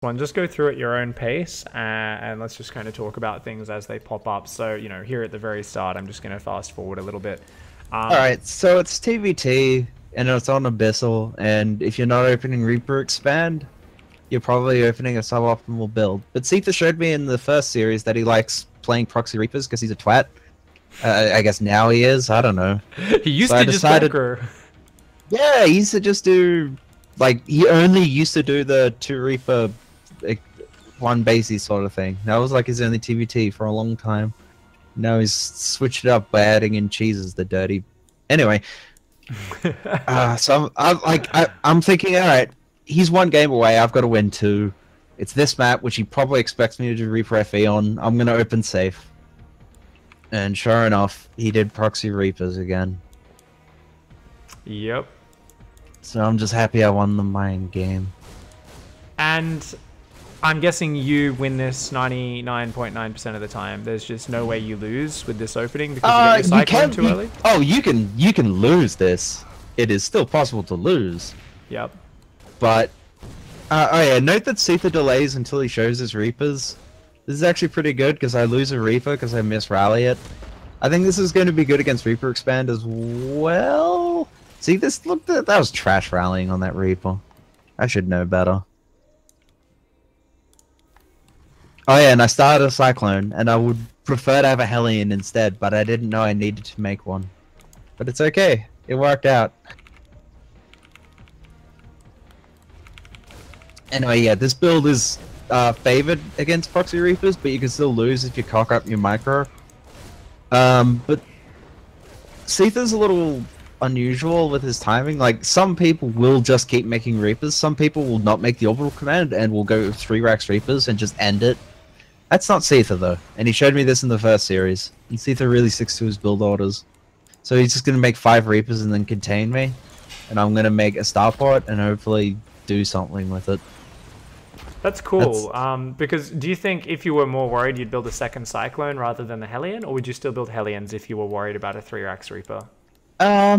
one. Just go through at your own pace, and let's just kind of talk about things as they pop up. So, you know, here at the very start, I'm just going to fast forward a little bit. Alright, so it's TvT, and it's on Abyssal, and if you're not opening Reaper Expand, you're probably opening a suboptimal build. But Seither showed me in the first series that he likes playing Proxy Reapers because he's a twat. I guess now he is, I don't know. He used So to I just decided, conquer. yeah, he used to just do, like, he only used to do the 2 Reaper, like, 1 basey sort of thing. That was like his only TvT for a long time. Now he's switched it up by adding in cheeses, the dirty. Anyway, so I'm thinking, all right, he's 1 game away. I've got to win 2. It's this map, which he probably expects me to do Reaper FE on. I'm gonna open safe, and sure enough, he did Proxy Reapers again. Yep. So I'm just happy I won the mine game. And I'm guessing you win this 99.9% of the time. There's just no way you lose with this opening because you get your cyclone too early? Oh, you can lose this. It is still possible to lose. Yep. But, oh yeah, note that Seither delays until he shows his Reapers. This is actually pretty good because I lose a Reaper because I miss rally it. I think this is going to be good against Reaper Expand as well. See, look, that was trash rallying on that Reaper. I should know better. Oh yeah, and I started a Cyclone, and I would prefer to have a Hellion instead, but I didn't know I needed to make one. But it's okay, it worked out. Anyway, yeah, this build is favored against Proxy Reapers, but you can still lose if you cock up your micro. But Seither's a little unusual with his timing. Like, some people will just keep making Reapers, some people will not make the orbital command and will go 3 racks Reapers and just end it. That's not Seither though, and he showed me this in the first series. And Seither really sticks to his build orders. So he's just gonna make 5 Reapers and then contain me, and I'm gonna make a starport and hopefully do something with it. That's cool. Because do you think if you were more worried you'd build a second Cyclone rather than the Hellion, or would you still build Hellions if you were worried about a 3-racks Reaper? I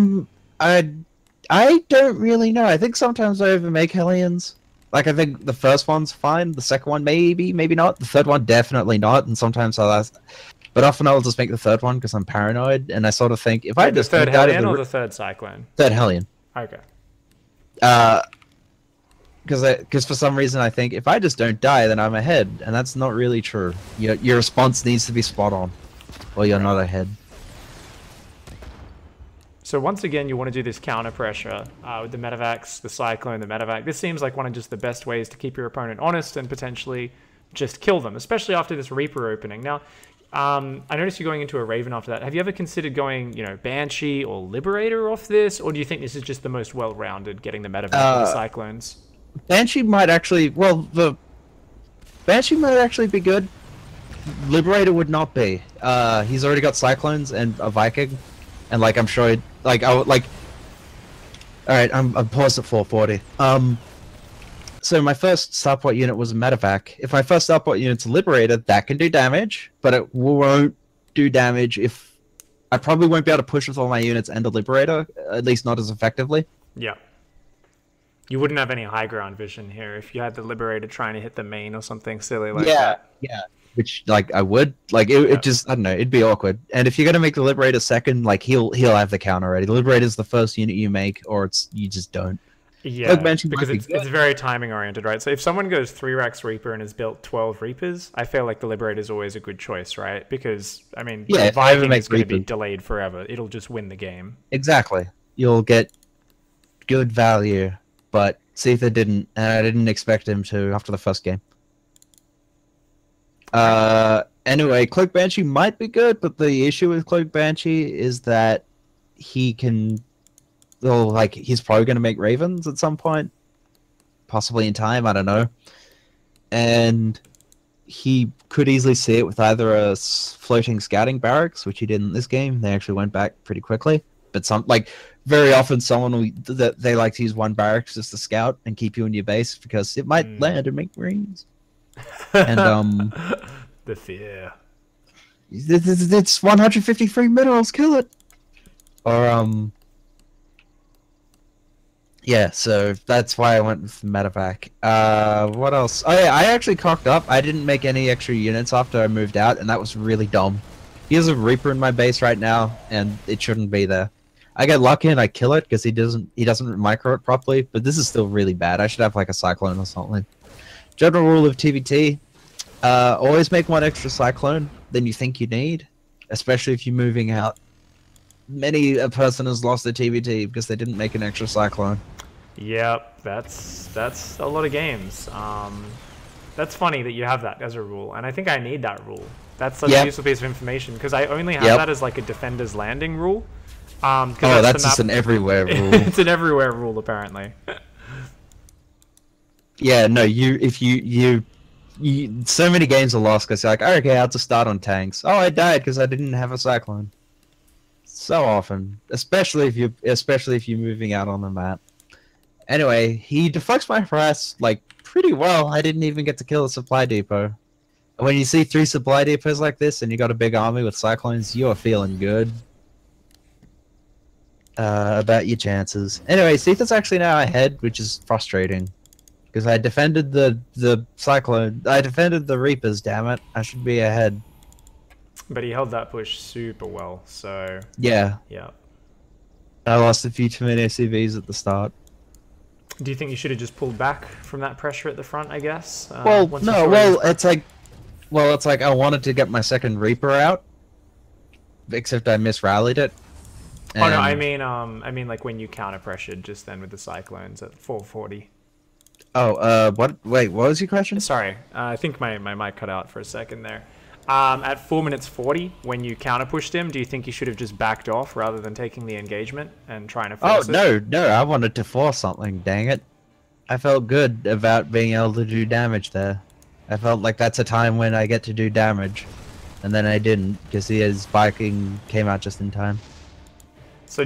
don't really know. I think sometimes I overmake Hellions. Like, I think the first one's fine, the second one maybe, maybe not, the third one definitely not, and sometimes but often I'll just make the third one because I'm paranoid, and I sort of think, if I just... The third Hellion or the third Cyclone? Third Hellion. Okay. Because for some reason I think, if I just don't die, then I'm ahead, and that's not really true. Your response needs to be spot on, or you're not ahead. So once again, you want to do this counter pressure with the Medivacs, the Cyclone, the Medivac. This seems like one of just the best ways to keep your opponent honest and potentially just kill them, especially after this Reaper opening. Now, I noticed you're going into a Raven after that. Have you ever considered going, you know, Banshee or Liberator off this, or do you think this is just the most well-rounded, getting the Medivac and the Cyclones? Banshee might actually, well, the Banshee might actually be good. Liberator would not be. He's already got Cyclones and a Viking. And like, I'm sure, all right, I'm paused at 440. So my first starport unit was a Medivac. If my first starport unit's a Liberator, that can do damage, but it won't do damage if... I probably won't be able to push with all my units and a Liberator, at least not as effectively. Yeah. You wouldn't have any high ground vision here if you had the Liberator trying to hit the main or something silly like that. Yeah. Which, like, I would. Like, it just, I don't know, it'd be awkward. And if you're gonna make the Liberator second, like, he'll have the counter already. The Liberator's the first unit you make, or you just don't. Yeah, because it's very timing oriented, right? So if someone goes 3-racks Reaper and has built 12 Reapers, I feel like the Liberator is always a good choice, right? Because, I mean, the Viking is going to be delayed forever. It'll just win the game. Exactly. You'll get good value, but Seither didn't, and I didn't expect him to after the first game. Anyway, Cloak Banshee might be good, but the issue with Cloak Banshee is that he can... Well, like, he's probably going to make Ravens at some point. Possibly in time, I don't know. And he could easily see it with either a floating scouting barracks, which he did in this game. They actually went back pretty quickly. But very often they like to use 1 barracks just to scout and keep you in your base because it might land and make rings. And, the fear. It's 153 minerals, kill it! Or, Yeah, so that's why I went with medevac. What else? Oh yeah, I actually cocked up. I didn't make any extra units after I moved out, and that was really dumb. He has a Reaper in my base right now, and it shouldn't be there. I get lucky and I kill it because he doesn't micro it properly, but this is still really bad. I should have like a Cyclone or something. General rule of TvT, always make one extra Cyclone than you think you need, especially if you're moving out. Many a person has lost their TvT because they didn't make an extra Cyclone. Yep, that's a lot of games. That's funny that you have that as a rule, and I think I need that rule. That's such a useful piece of information because I only have that as like a defender's landing rule. Oh, that's just an everywhere rule. It's an everywhere rule, apparently. Yeah, no, you so many games are lost because you're like, oh, okay, I'll just start on tanks. Oh, I died because I didn't have a Cyclone. So often, especially if you're moving out on the map. Anyway, he deflects my harass like pretty well. I didn't even get to kill a supply depot. And when you see 3 supply depots like this and you got a big army with Cyclones, you are feeling good about your chances. Anyway, Seither's actually now ahead, which is frustrating. Because I defended the Cyclone. I defended the Reapers, damn it. I should be ahead. But he held that push super well, so... Yeah. Yeah. I lost a few too many SCVs at the start. Do you think you should have just pulled back from that pressure at the front, I guess? Well, no, well, it's like... Well, it's like I wanted to get my second Reaper out. Except I misrallied it. And... Oh, no, I mean like when you counter-pressured just then with the Cyclones at 440. Oh, what? Wait, what was your question? Sorry, I think my mic cut out for a second there. At 4 minutes 40, when you counter pushed him, do you think you should have just backed off rather than taking the engagement and trying to force it? Oh, no, I wanted to force something, dang it. I felt good about being able to do damage there. I felt like that's a time when I get to do damage. And then I didn't, because his Viking came out just in time. So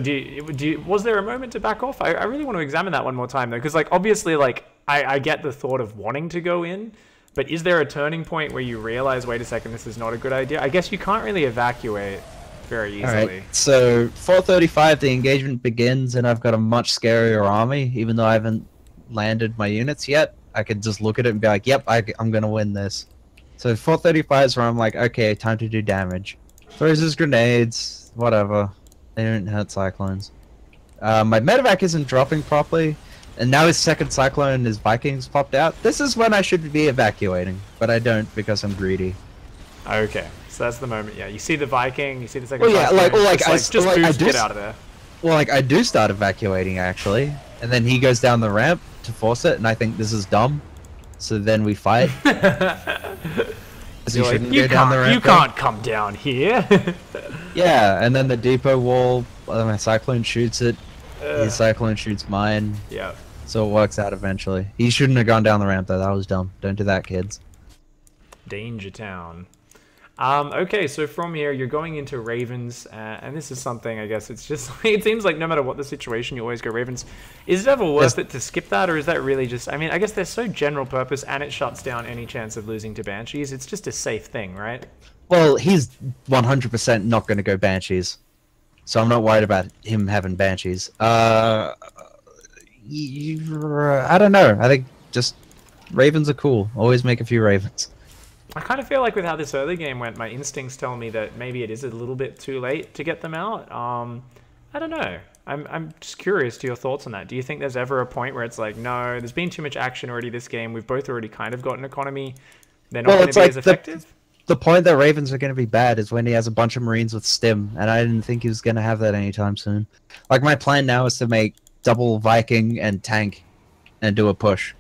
was there a moment to back off? I really want to examine that one more time, though, because like, obviously, like, I get the thought of wanting to go in, but is there a turning point where you realize, wait a second, this is not a good idea? I guess you can't really evacuate very easily. Alright, so 4:35 the engagement begins and I've got a much scarier army, even though I haven't landed my units yet. I could just look at it and be like, yep, I'm gonna win this. So 4:35 is where I'm like, okay, time to do damage. Throws his grenades, whatever. They don't hurt Cyclones. My medevac isn't dropping properly. And now his second Cyclone and his Vikings popped out. This is when I should be evacuating, but I don't because I'm greedy. Okay, so that's the moment. Yeah, you see the Viking, you see the second. Well, yeah, Cyclone, get out of there. Well, like I do start evacuating actually, and then he goes down the ramp to force it, and I think this is dumb. So then we fight. You can't come down here. Yeah, and then the depot wall. My Cyclone shoots it. His Cyclone shoots mine. Yeah. So it works out eventually. He shouldn't have gone down the ramp though. That was dumb. Don't do that, kids. Danger Town. Okay, so from here you're going into Ravens, and this is something I guess it's just it seems like no matter what the situation you always go Ravens. Is it ever worth it to skip that, or is that really just? I mean, I guess they're so general purpose, and it shuts down any chance of losing to Banshees. It's just a safe thing, right? Well, he's 100% not going to go Banshees. So I'm not worried about him having Banshees. I don't know. I think just Ravens are cool. Always make a few Ravens. I kind of feel like with how this early game went, my instincts tell me that maybe it is a little bit too late to get them out. I don't know. I'm just curious to your thoughts on that. Do you think there's ever a point where it's like, no, there's been too much action already this game. We've both already kind of got an economy. They're not going to be as effective? The point that Ravens are going to be bad is when he has a bunch of Marines with stim, and I didn't think he was going to have that anytime soon. Like, my plan now is to make double Viking and tank and do a push.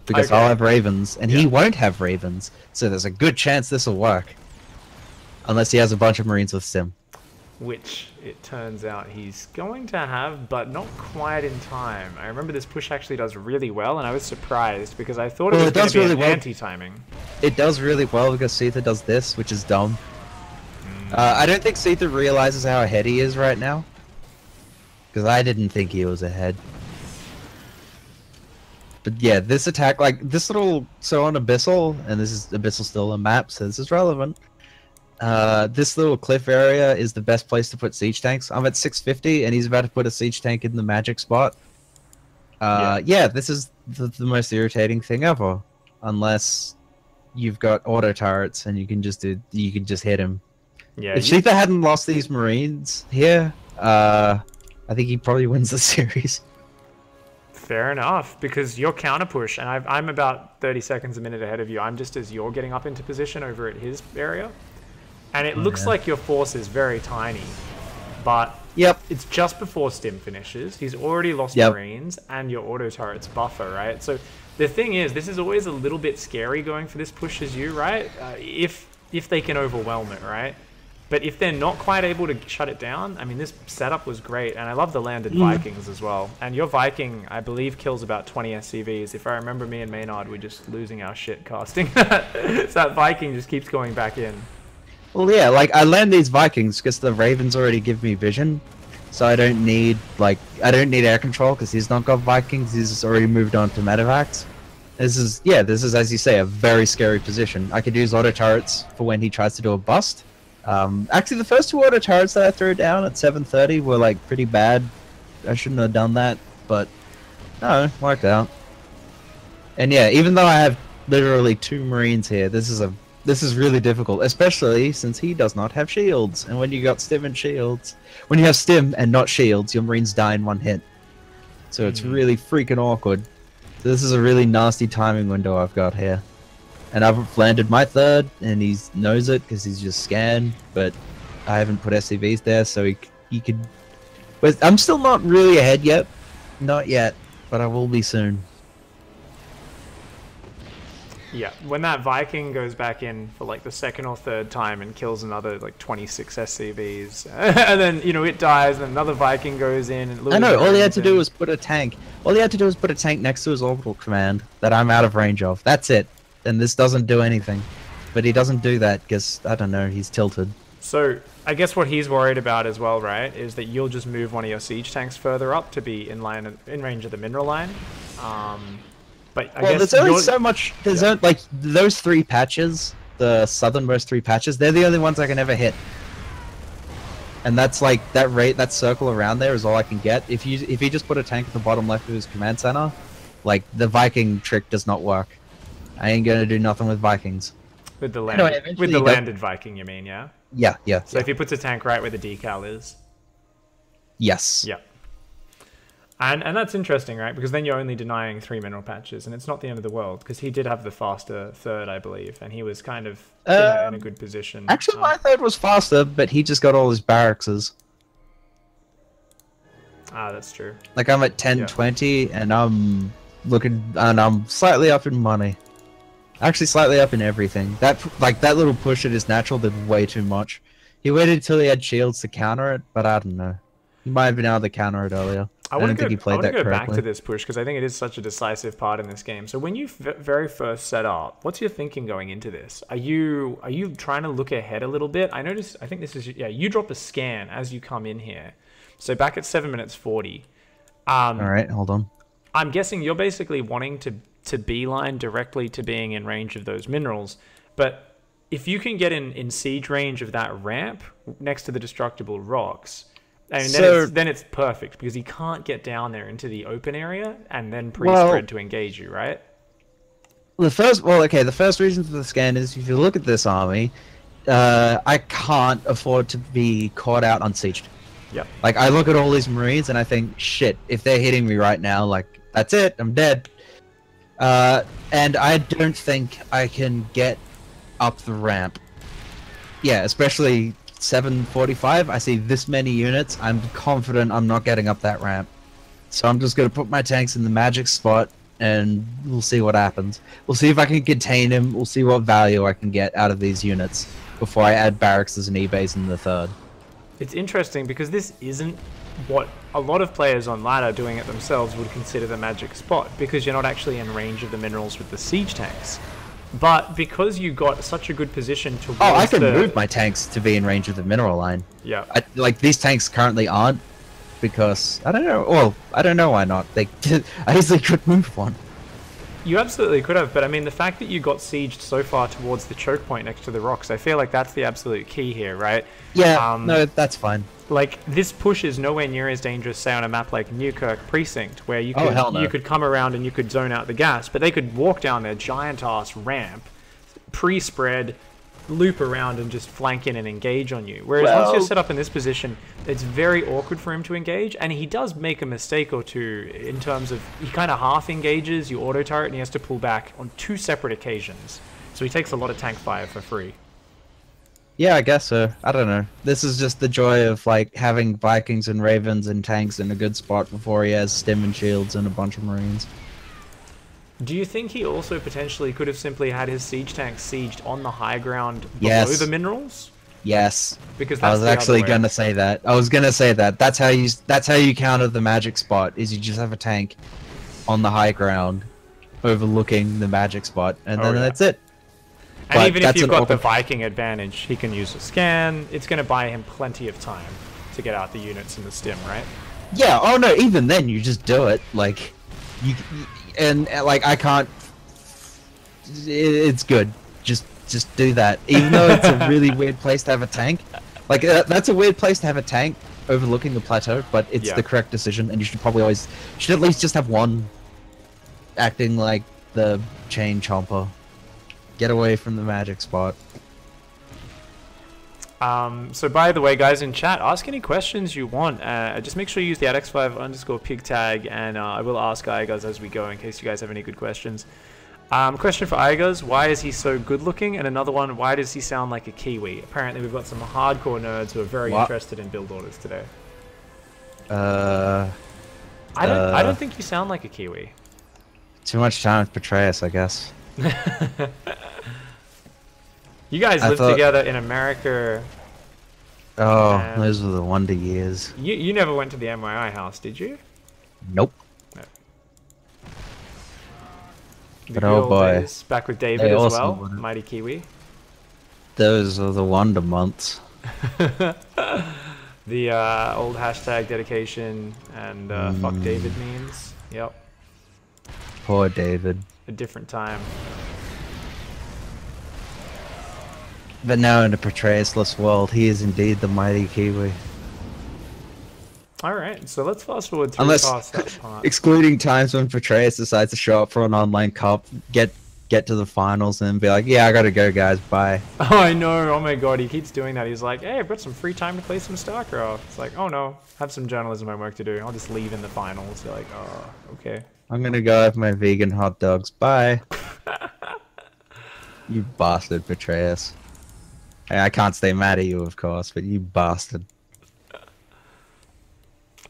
Because I'll have Ravens, and he won't have Ravens, so there's a good chance this will work. Unless he has a bunch of Marines with stim. Which, it turns out, he's going to have, but not quite in time. I remember this push actually does really well, and I was surprised, because I thought it was going to be really anti-timing. It does really well, because Seither does this, which is dumb. I don't think Seither realizes how ahead he is right now. Because I didn't think he was ahead. But yeah, this attack, like, this little... So on Abyssal, and this is Abyssal still a map, so this is relevant. This little cliff area is the best place to put siege tanks. I'm at 650, and he's about to put a siege tank in the magic spot. Yeah, this is the most irritating thing ever. Unless you've got auto turrets and you can just hit him. Yeah, If Seither hadn't lost these Marines here, I think he probably wins the series. fair enough, because your counter push, and I'm about 30 seconds a minute ahead of you. I'm just as you're getting up into position over at his area. And it looks like your force is very tiny. But Yep. it's just before Stim finishes. He's already lost Marines, and your auto turrets buffer, right? So the thing is, this is always a little bit scary going for this push as you, right? If they can overwhelm it, right? But if they're not quite able to shut it down, I mean, this setup was great, and I love the landed Vikings as well. And your Viking, I believe, kills about 20 SCVs. If I remember, me and Maynard were just losing our shit casting that. So that Viking just keeps going back in. Well, yeah, like, I land these Vikings because the Ravens already give me vision. So I don't need, air control because he's not got Vikings. He's already moved on to medevacs. This is, as you say, a very scary position. I could use auto turrets for when he tries to do a bust. Actually, the first 2 auto turrets that I threw down at 7:30 were, like, pretty bad. I shouldn't have done that, but no, it worked out. And yeah, even though I have literally 2 Marines here, this is really difficult, especially since he does not have shields. And when you got Stim and shields, when you have Stim and not shields, your Marines die in 1 hit. So it's really freaking awkward. So this is a really nasty timing window I've got here. And I've landed my 3rd, and he knows it because he's just scanned, but I haven't put SCVs there, so he could... But I'm still not really ahead yet. Not yet, but I will be soon. Yeah, when that Viking goes back in for like the 2nd or 3rd time and kills another like 26 SCVs, and then, you know, it dies, and another Viking goes in and... I know, all he had to do was put a tank. All he had to do was put a tank next to his orbital command that I'm out of range of. That's it. And this doesn't do anything. But he doesn't do that because, I don't know, he's tilted. So, I guess what he's worried about as well, right, is that you'll just move one of your siege tanks further up to be in range of the mineral line. But I guess there's only so much. There's only, like, those 3 patches, the southernmost 3 patches, they're the only ones I can ever hit. And that's like that circle around there is all I can get. If he just put a tank at the bottom left of his command center, like, the Viking trick does not work. I ain't gonna do nothing with Vikings. With the landed Viking, you mean, yeah? Yeah. So if he puts a tank right where the decal is. Yes. Yeah. And that's interesting, right? Because then you're only denying 3 mineral patches, and it's not the end of the world, because he did have the faster 3rd, I believe, and he was kind of in a good position. Actually, my 3rd was faster, but he just got all his barrackses. Ah, that's true. Like, I'm at 1020, and I'm slightly up in money. Actually, slightly up in everything. That little push at his natural did way too much. He waited until he had shields to counter it, but I don't know. He might have been able to counter it earlier. I don't think he played that correctly. I want to go back to this push because I think it is such a decisive part in this game. So when you very first set up, what's your thinking going into this? Are you trying to look ahead a little bit? I think this is, you drop a scan as you come in here. So back at 7 minutes 40. All right, hold on. I'm guessing you're basically wanting to beeline directly to being in range of those minerals. But if you can get in siege range of that ramp next to the destructible rocks... I mean, then it's perfect because he can't get down there into the open area and then pre-spread to engage you, right? The first reason for the scan is if you look at this army, I can't afford to be caught out unsieged. Yep. Like, I look at all these Marines and I think, shit, if they're hitting me right now, like, that's it, I'm dead. And I don't think I can get up the ramp. Yeah, especially 7:45, I see this many units, I'm confident I'm not getting up that ramp. So I'm just going to put my tanks in the magic spot, and we'll see what happens. We'll see if I can contain him, we'll see what value I can get out of these units before I add barracks as an E-base in the 3rd. It's interesting because this isn't what a lot of players on ladder doing it themselves would consider the magic spot, because you're not actually in range of the minerals with the siege tanks. But because you got such a good position towards I can move my tanks to be in range of the mineral line. Yeah. Like, these tanks currently aren't, because, I don't know, well, I don't know why not. I easily could move one. You absolutely could have, but I mean, the fact that you got sieged so far towards the choke point next to the rocks, I feel like that's the absolute key here, right? Yeah, no, that's fine. Like, this push is nowhere near as dangerous, say, on a map like Newkirk Precinct, where you Oh, could hell no. you could come around and you could zone out the gas, but they could walk down their giant-ass ramp, pre-spread, loop around and just flank in and engage on you. Whereas once you're set up in this position, it's very awkward for him to engage, and he does make a mistake or two in terms of he kind of half engages your auto turret and he has to pull back on 2 separate occasions. So he takes a lot of tank fire for free. Yeah, I guess so. I don't know. This is just the joy of like having Vikings and Ravens and tanks in a good spot before he has stim and shields and a bunch of Marines. Do you think he also potentially could have simply had his siege tanks sieged on the high ground below the minerals? Yes. Because I that's was actually gonna say that. I was gonna say that. That's how you counter the magic spot. Is you just have a tank on the high ground, overlooking the magic spot, and then that's it. And But even if that's you've an got the open- Viking advantage, he can use a scan. It's going to buy him plenty of time to get out the units in the stim, right? Yeah. Oh no. Even then, you just do it. Like, and like I can't. It's good. Just do that. Even though it's a really weird place to have a tank. Like that's a weird place to have a tank overlooking the plateau, but it's the correct decision, and you should probably always at least just have one acting like the chain chomper. Get away from the magic spot. So by the way, guys in chat, ask any questions you want. Just make sure you use the @x5_pig tag, and I will ask Iaguz as we go in case you guys have any good questions. Question for Iaguz: why is he so good looking? And another one: why does he sound like a Kiwi? Apparently, we've got some hardcore nerds who are very interested in build orders today. I don't think you sound like a Kiwi. Too much time with Petraeus, I guess. You guys lived together in America. Oh, those were the wonder years. You never went to the MYI house, did you? Nope. No. But oh boy. Days, back with David as well, Mighty Kiwi. Those are the wonder months. The old hashtag dedication and fuck David memes. Yep. Poor David. A different time. But now in a Petraeus-less world, he is indeed the mighty Kiwi. Alright, so let's fast forward through past that part. Excluding times when Petraeus decides to show up for an online cup, get to the finals and be like, yeah, I gotta go guys, bye. Oh, I know, oh my god, he keeps doing that. He's like, hey, I've got some free time to play some StarCraft. It's like, oh no, I have some journalism homework to do. I'll just leave in the finals. You're like, oh, okay. I'm gonna go have my vegan hot dogs, bye. You bastard, Petraeus. Hey, I can't stay mad at you, of course, but you bastard.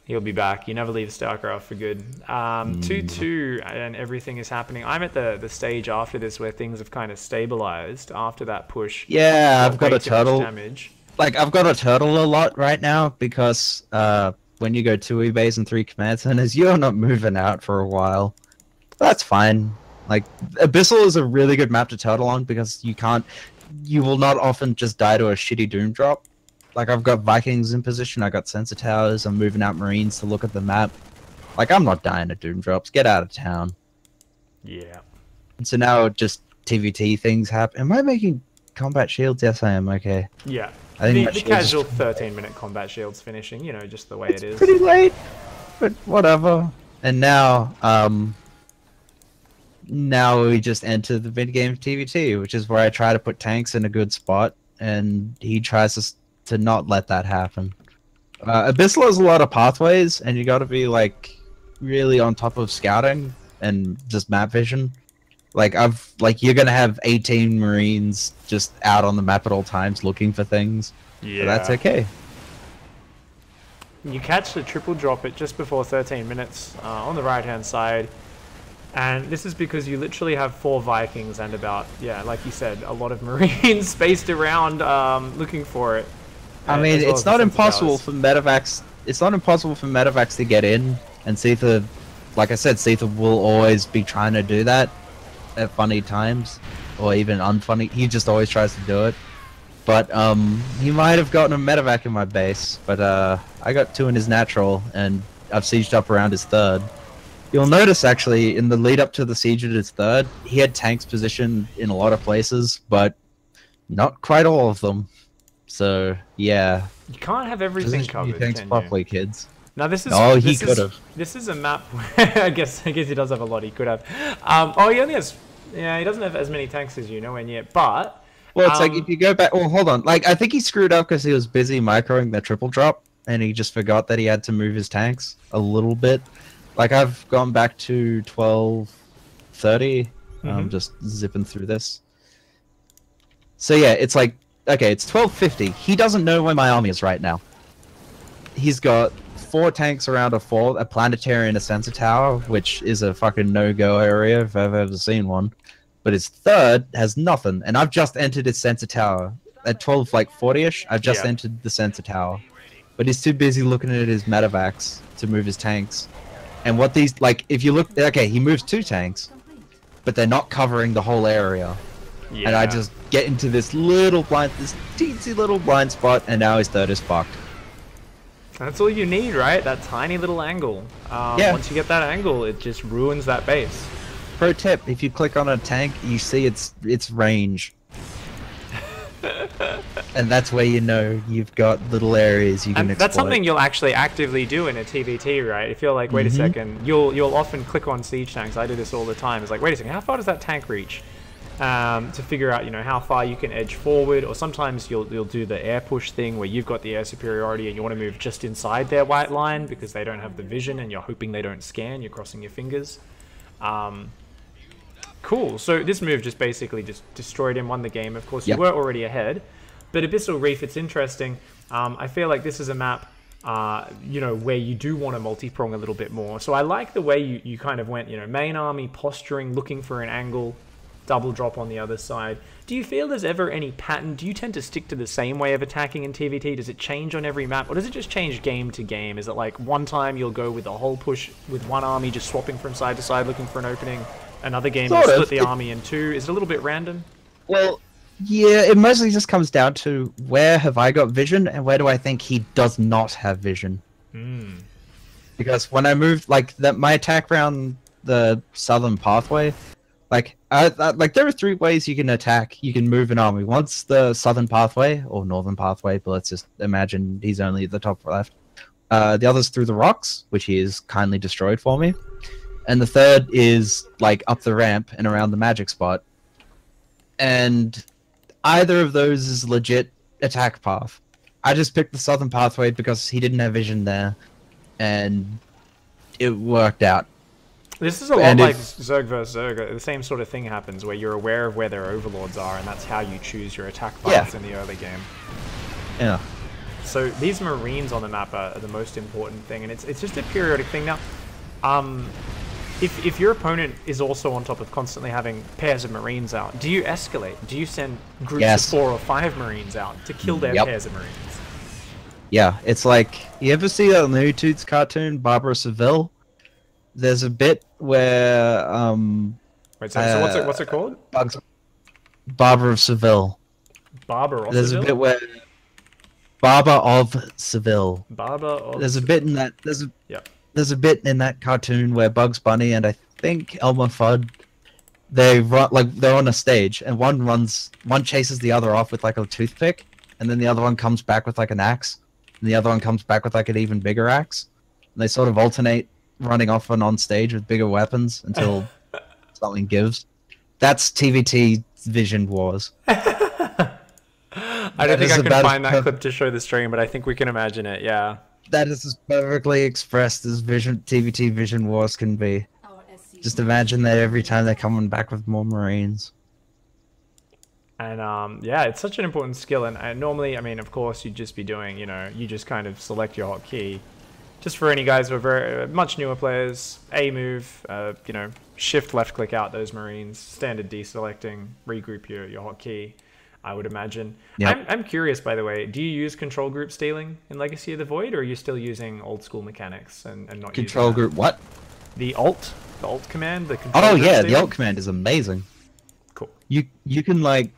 He'll be back. You never leave StarCraft for good. 2-2 and everything is happening. I'm at the stage after this where things have kind of stabilized after that push. Yeah, I've got a turtle. Damage. Like, I've got a turtle a lot right now because when you go 2 eBays and 3 command centers, you're not moving out for a while. That's fine. Like, Abyssal is a really good map to turtle on because you will not often just die to a shitty doom drop. Like, I've got Vikings in position, I got sensor towers, I'm moving out Marines to look at the map. Like, I'm not dying to doom drops, get out of town. Yeah. And so now just TvT things happen. Am I making combat shields? Yes, I am, okay. Yeah. I think the casual 13-minute combat shields finishing, you know, just the way it is. Pretty late, but whatever. And now, now we just enter the mid-game of TvT, which is where I try to put tanks in a good spot, and he tries to not let that happen. Abyssal has a lot of pathways, and you gotta be, like, really on top of scouting and just map vision. Like, you're gonna have 18 Marines just out on the map at all times looking for things. Yeah. So that's okay. You catch the triple drop it just before 13 minutes on the right-hand side. And this is because you literally have 4 Vikings and about, yeah, like you said, a lot of Marines spaced around looking for it. I mean, it's not impossible for medevacs. It's not impossible for medevacs to get in, and Seither, like I said, Seither will always be trying to do that at funny times, or even unfunny. He just always tries to do it. But he might have gotten a medevac in my base, but I got 2 in his natural, and I've sieged up around his 3rd. You'll notice actually in the lead up to the siege at his third, he had tanks positioned in a lot of places, but not quite all of them. So yeah, You can't have everything position your covered, tanks can you? properly, kids. Now this is. Oh, he this could is, have. This is a map where I guess he does have a lot. He could have. Oh, he only has. Yeah, he doesn't have as many tanks as you, nowhere near. But Well, it's like if you go back. Well, hold on. Like I think he screwed up because he was busy microing the triple drop, and he just forgot that he had to move his tanks a little bit. Like I've gone back to 12:30. I'm just zipping through this. So yeah, it's like okay, it's 12:50. He doesn't know where my army is right now. He's got 4 tanks around a fort, a planetary and a sensor tower, which is a fucking no-go area if I've ever seen one. But his third has nothing, and I've just entered his sensor tower at 12:40ish. I've just entered the sensor tower, but he's too busy looking at his medevacs to move his tanks. And what these like, if you look, okay, he moves 2 tanks, but they're not covering the whole area. Yeah. And I just get into this little blind, this teensy little blind spot, and now his third is fucked. That's all you need, right? That tiny little angle. Once you get that angle, it just ruins that base. Pro tip: if you click on a tank, you see its range, and that's where you know you've got little areas you can exploit. That's something you'll actually actively do in a TvT, right? If you're like, wait a second, you'll often click on siege tanks. I do this all the time. It's like, wait a second, how far does that tank reach? To figure out, how far you can edge forward, or sometimes you'll do the air push thing where you've got the air superiority and you want to move just inside their white line because they don't have the vision and you're hoping they don't scan. You're crossing your fingers. Cool. So this move just basically just destroyed him, won the game. Of course, you were already ahead, but Abyssal Reef, it's interesting. I feel like this is a map, where you do want to multi-prong a little bit more. So I like the way you kind of went, main army posturing, looking for an angle, double drop on the other side. Do you feel there's ever any pattern? Do you tend to stick to the same way of attacking in TvT? Does it change on every map, or does it just change game to game? Is it like one time you'll go with a whole push with one army just swapping from side to side looking for an opening? Another game you'll split the army in 2. Is it a little bit random? Well, yeah, it mostly just comes down to where have I got vision and where do I think he does not have vision. Because when I moved, like, my attack around the southern pathway, like there are 3 ways you can attack. You can move an army. One's the southern pathway or northern pathway, but let's just imagine he's only at the top left. The other's through the rocks, which he has kindly destroyed for me. And the third is like up the ramp and around the magic spot. And either of those is legit attack path. I just picked the southern pathway because he didn't have vision there, and it worked out. This is a lot like Zerg vs Zerg. The same sort of thing happens where you're aware of where their overlords are, and that's how you choose your attack paths in the early game. Yeah. So these Marines on the map are the most important thing, and it's just a periodic thing. Now, if your opponent is also on top of constantly having pairs of Marines out, do you escalate? Do you send groups of 4 or 5 Marines out to kill their pairs of Marines? Yeah, it's like, you ever see that Looney Tunes cartoon, Barbara Seville? There's a bit where Wait, so what's it called? Barber of Seville. Barber of There's Seville? a bit where Barber of Seville. Barber of There's a bit in that there's a bit in that cartoon where Bugs Bunny and I think Elmer Fudd, they run, like, they're on a stage and one chases the other off with like a toothpick, and then the other one comes back with like an axe, and the other one comes back with like an even bigger axe, and they sort of alternate running off and on stage with bigger weapons until something gives. That's TvT Vision Wars. I don't think I can find that clip to show the stream, but I think we can imagine it, yeah. That is as perfectly expressed as TvT Vision Wars can be. Just imagine that every time they're coming back with more Marines. And yeah, it's such an important skill, and normally, I mean, of course, you'd just be doing, you just kind of select your hotkey. Just for any guys who are very much newer players, A move, shift left click out those Marines, standard deselecting, regroup your hotkey, I would imagine. Yep. I'm curious, by the way, do you use control group stealing in Legacy of the Void, or are you still using old school mechanics and not control group what? The alt command, the control group stealing? The alt command is amazing. Cool. You can like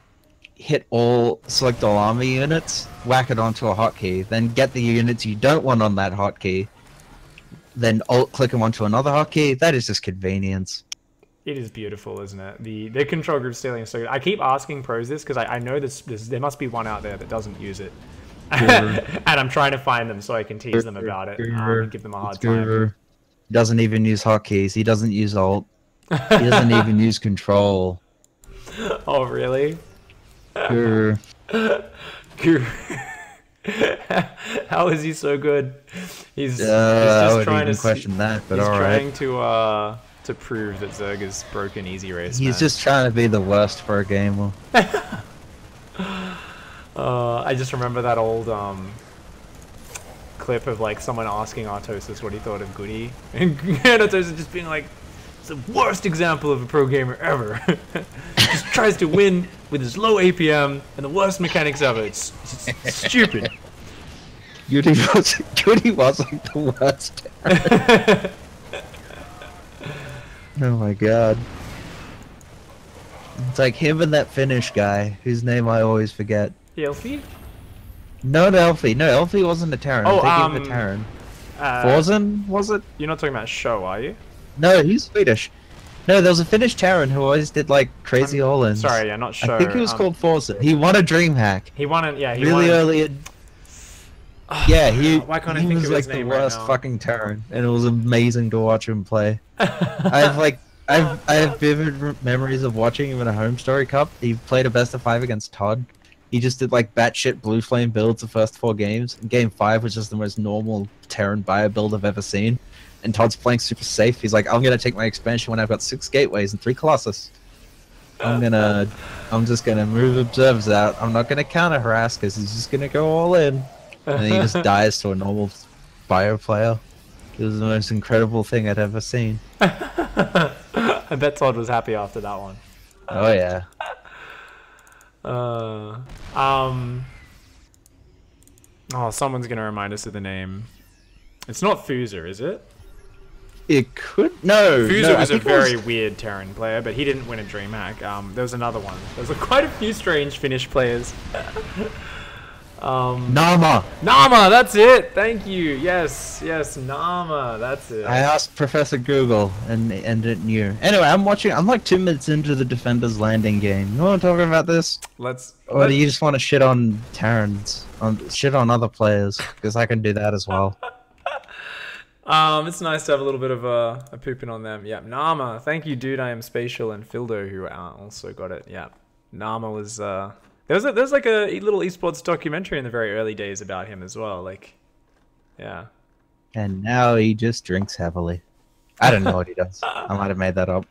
select all army units, whack it onto a hotkey, then get the units you don't want on that hotkey, then alt click him onto another hotkey. That is just convenience. It is beautiful, isn't it? The control group stealing is so good. I keep asking pros this because I know there must be one out there that doesn't use it. And I'm trying to find them so I can tease them about it and give them a hard time. He doesn't even use hotkeys. He doesn't use alt. He doesn't even use control. Oh, really? Grr. How is he so good? He's just I trying to question that, but he's alright. trying to prove that Zerg is broken easy race. He's just trying to be the worst for a gamer. I just remember that old clip of like someone asking Artosis what he thought of Goody, and Artosis just being like, "It's the worst example of a pro gamer ever. Just tries to win with his low APM and the worst mechanics ever. It's stupid." Goody was like the worst. Oh my god. It's like him and that Finnish guy, whose name I always forget. Elfie? No, Elfie. No, Elfie wasn't a Terran. Oh, I'm thinking of a Terran. Forzen, was it? You're not talking about Show, are you? No, he's Swedish. No, there was a Finnish Terran who always did like crazy all-ins. Sorry, yeah, not Show. I think he was called Forzen. He won a dream hack. He won it, yeah. He really won early in... Yeah, why can't I he think was of like his the name right worst now? fucking Terran, and it was amazing to watch him play. I have vivid memories of watching him in a Home Story Cup. He played a best of 5 against Todd. He just did like batshit blue flame builds the first 4 games. And game 5 was just the most normal Terran bio build I've ever seen. And Todd's playing super safe. He's like, I'm gonna take my expansion when I've got 6 gateways and 3 Colossus. I'm just gonna move observers out. I'm not gonna counter harass because he's just gonna go all in. And then he just dies to a normal bio player. It was the most incredible thing I'd ever seen. I bet Todd was happy after that one. Oh yeah. Oh, someone's gonna remind us of the name. It's not Fuser, is it? It could no. Fuser was a very weird Terran player, but he didn't win a DreamHack. There was another one. There was quite a few strange Finnish players. Nama. Nama, that's it. Thank you. Yes, Nama, that's it. I asked Professor Google and it knew. Anyway, I'm like 2 minutes into the Defender's Landing game. You want to talk about this? Or do you just want to shit on Terrans, shit on other players? Because I can do that as well. It's nice to have a little bit of a pooping on them. Yeah, Nama. Thank you, Dude I Am Spatial and Fildo who also got it. Yeah, Nama was There's like a little esports documentary in the very early days about him as well. Like, yeah. And now he just drinks heavily. I don't know what he does. I might have made that up.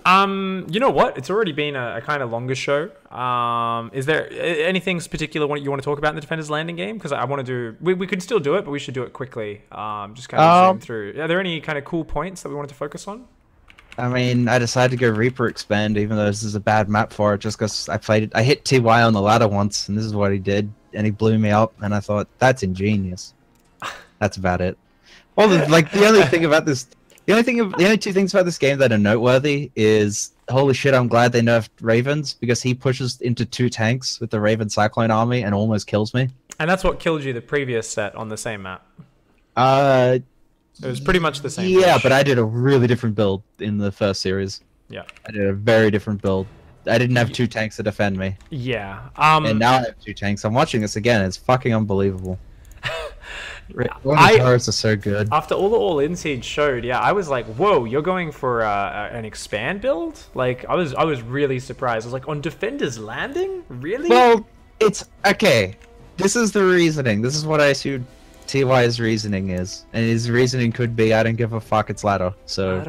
You know what? It's already been a kind of longer show. Is there anything particular you want to talk about in the Defender's Landing game? Because I want to do... We could still do it, but we should do it quickly. Just kind of zoom through. Are there any kind of cool points that we wanted to focus on? I mean, I decided to go Reaper Expand, even though this is a bad map for it, just because I hit TY on the ladder once, and this is what he did, and he blew me up, and I thought, that's ingenious. That's about it. Well, the only thing about this... The only 2 things about this game that are noteworthy is, holy shit, I'm glad they nerfed Ravens, because he pushes into 2 tanks with the Raven Cyclone army and almost kills me. And that's what killed you the previous set on the same map. It was pretty much the same. Yeah, but I did a really different build in the first series. Yeah. I did a very different build. I didn't have 2 tanks to defend me. Yeah. And now I have 2 tanks. I'm watching this again. It's fucking unbelievable. Turrets are so good. After all the all-ins he'd showed, yeah, I was like, whoa, you're going for an expand build? Like, I was really surprised. I was like, on Defender's Landing? Really? Well, it's... Okay. This is the reasoning. This is what I assumed TY's reasoning is. And his reasoning could be, I don't give a fuck, it's ladder. So...